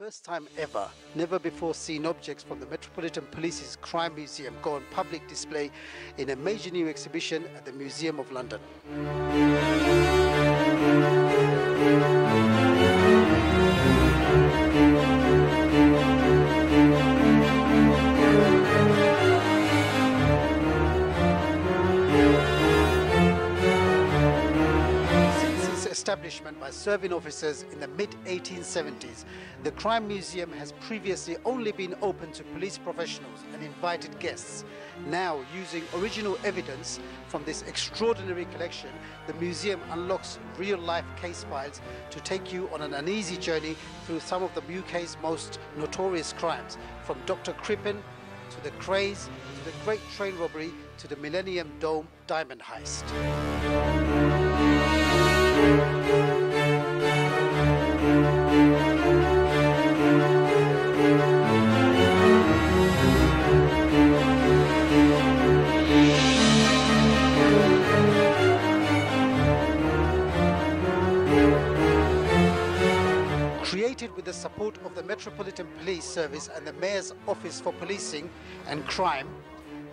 First time ever, never before seen objects from the Metropolitan Police's Crime Museum go on public display in a major new exhibition at the Museum of London. Establishment by serving officers in the mid-1870s, the Crime Museum has previously only been open to police professionals and invited guests. Now, using original evidence from this extraordinary collection, the museum unlocks real-life case files to take you on an uneasy journey through some of the UK's most notorious crimes, from Dr. Crippen to the Craze, to the Great Train Robbery, to the Millennium Dome diamond heist. Created with the support of the Metropolitan Police Service and the Mayor's Office for Policing and Crime,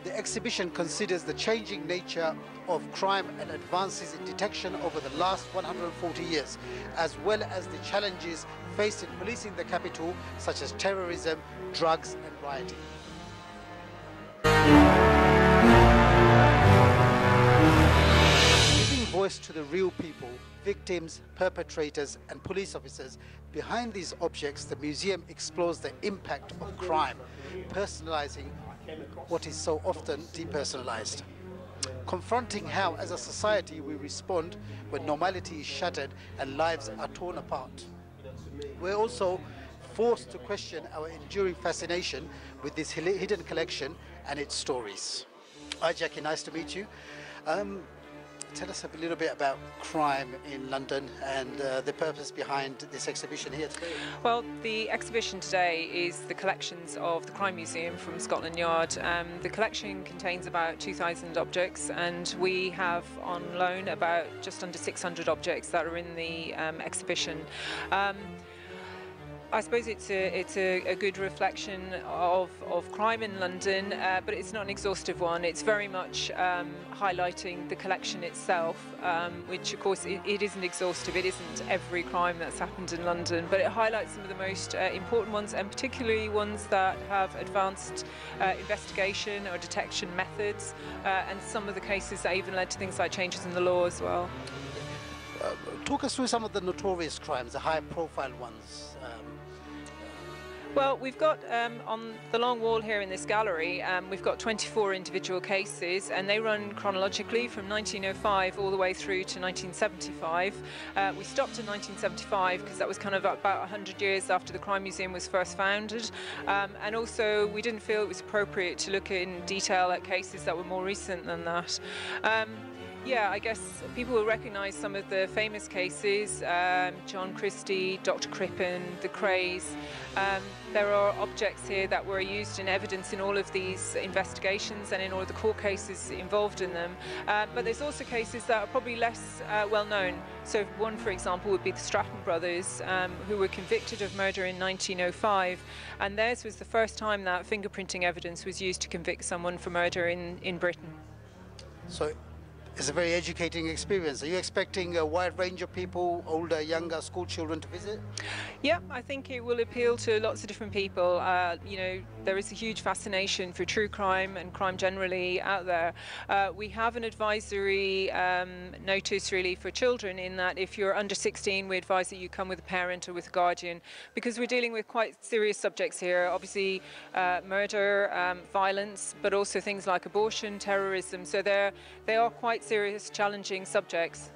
the exhibition considers the changing nature of crime and advances in detection over the last 140 years, as well as the challenges faced in policing the capital, such as terrorism, drugs and rioting. Giving voice to the real people, victims, perpetrators and police officers behind these objects, the museum explores the impact of crime, personalizing what is so often depersonalized. Confronting how, as a society, we respond when normality is shattered and lives are torn apart. We're also forced to question our enduring fascination with this hidden collection and its stories. Hi Jackie, nice to meet you. Tell us a little bit about crime in London and the purpose behind this exhibition here today. Well, the exhibition today is the collections of the Crime Museum from Scotland Yard. The collection contains about 2,000 objects, and we have on loan about just under 600 objects that are in the exhibition. I suppose it's a good reflection of crime in London, but it's not an exhaustive one. It's very much highlighting the collection itself, which of course it isn't exhaustive. It isn't every crime that's happened in London, but it highlights some of the most important ones, and particularly ones that have advanced investigation or detection methods, and some of the cases that even led to things like changes in the law as well. Talk us through some of the notorious crimes, the high-profile ones. Well, we've got on the long wall here in this gallery, we've got 24 individual cases, and they run chronologically from 1905 all the way through to 1975. We stopped in 1975 because that was kind of about 100 years after the Crime Museum was first founded, and also we didn't feel it was appropriate to look in detail at cases that were more recent than that. Yeah, I guess people will recognise some of the famous cases, John Christie, Dr. Crippen, the Craze. There are objects here that were used in evidence in all of these investigations and in all of the court cases involved in them. But there's also cases that are probably less well known. So one, for example, would be the Stratton brothers, who were convicted of murder in 1905. And theirs was the first time that fingerprinting evidence was used to convict someone for murder in Britain. So it's a very educating experience. Are you expecting a wide range of people, older, younger, school children to visit? Yeah, I think it will appeal to lots of different people. You know, there is a huge fascination for true crime and crime generally out there. We have an advisory notice really for children, in that if you're under 16, we advise that you come with a parent or with a guardian, because we're dealing with quite serious subjects here. Obviously, murder, violence, but also things like abortion, terrorism. So they are quite serious, challenging subjects.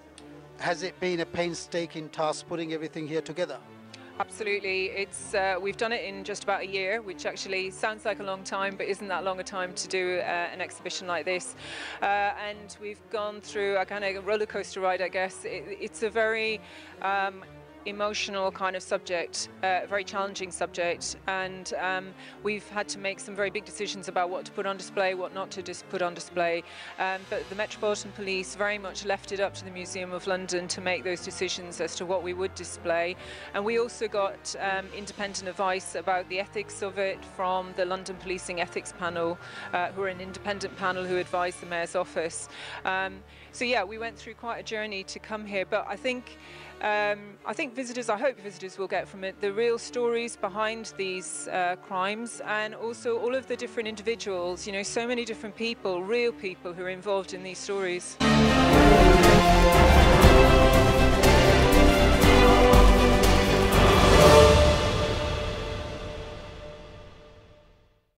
Has it been a painstaking task putting everything here together? Absolutely. It's we've done it in just about a year, which actually sounds like a long time, but isn't that long a time to do an exhibition like this. And we've gone through a kind of roller coaster ride, I guess. It's a very emotional kind of subject, a very challenging subject, and we've had to make some very big decisions about what to put on display, what not to put on display, but the Metropolitan Police very much left it up to the Museum of London to make those decisions as to what we would display. And we also got independent advice about the ethics of it from the London Policing Ethics Panel, who are an independent panel who advised the Mayor's office. So yeah, we went through quite a journey to come here, but I think visitors, I hope visitors will get from it the real stories behind these crimes, and also all of the different individuals, you know, so many different people, real people who are involved in these stories.